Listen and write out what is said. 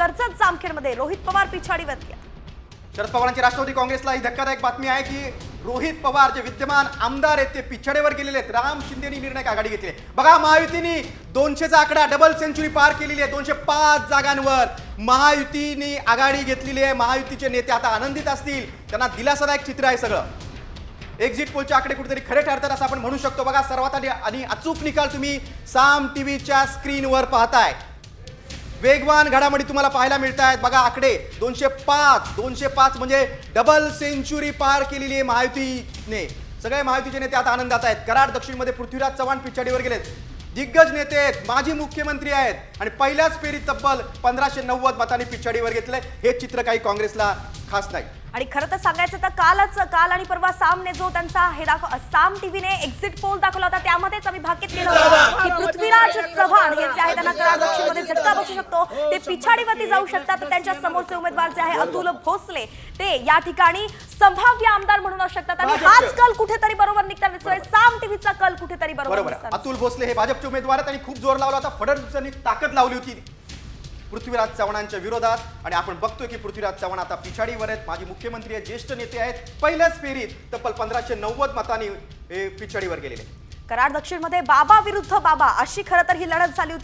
कर्जत जामखेडमध्ये रोहित पवार पिछाडीवरती आहेत. शरद पवारांची राष्ट्रवादी काँग्रेसला ही धक्कादायक बातमी आहे की रोहित पवार जे विद्यमान आमदार आहेत ते पिछाडीवर गेलेले आहेत. राम शिंदेनी निर्णायक आघाडी घेतली आहे. बघा, महायुतीने 200चा आकडा डबल सेंचुरी पार केलेली आहे. 205 जागांवर महायुतीने आघाडी घेतलेली आहे. महायुतीचे नेते आता आनंदित असतील, त्यांना दिलासादायक चित्र आहे सगळं. एक्झिट पोलचे आकडे कुठेतरी खरे ठरतात असं आपण म्हणू शकतो. बघा, सर्वात आधी आणि अचूक निकाल तुम्ही साम टीव्हीच्या स्क्रीनवर पाहताय. वेगवान घडामोडी तुम्हाला पाहायला मिळत आहेत. बघा आकडे 205 म्हणजे डबल सेंचुरी पार केलेली आहे महायुतीने. सगळे महायुतीचे नेते आता आनंदात आहेत. कराड दक्षिणमध्ये पृथ्वीराज चव्हाण पिछाडीवर गेलेत. दिग्गज नेते आहेत, माजी मुख्यमंत्री आहेत आणि पहिल्याच फेरीत तब्बल 1590 मतांनी पिछाडीवर घेतलंय. हे चित्र काही काँग्रेसला खास नाही. आणि खरं तर सांगायचं तर काल आणि परवा सामने जो त्यांचा हे साम टीव्हीने एक्झिट पोल दाखवला होता त्यामध्येच आम्ही भाकीत केलं होतं की पृथ्वीराज चव्हाण हे जे आहे त्यांना कराड दक्षिणमध्ये झटका बसू शकतो, ते पिछाडीवरती जाऊ शकतात. तर त्यांच्या समोरचे उमेदवार जे आहे अतुल भोसले ते या ठिकाणी संभाव्य आमदार म्हणून असू शकतात. आणि हाच कल कुठेतरी बरोबर निघताना दिसतोय. साम टीव्हीचा कल कुठेतरी बरोबर दिसतोय. अतुल भोसले हे भाजपचे उमेदवार आहेत आणि खूप जोर लावला होता. फडणवीसांनी ताकद लावली होती पृथ्वीराज चव्हाणांच्या विरोधात आणि आपण बघतोय की पृथ्वीराज चव्हाण आता पिछाडीवर आहेत. माजी मुख्यमंत्री आहेत, ज्येष्ठ नेते आहेत. पहिल्याच फेरीत तब्बल 1590 मतांनी पिछाडीवर गेलेले. कराड दक्षिणमध्ये बाबा विरुद्ध बाबा अशी खरं तर ही लढत झाली होती.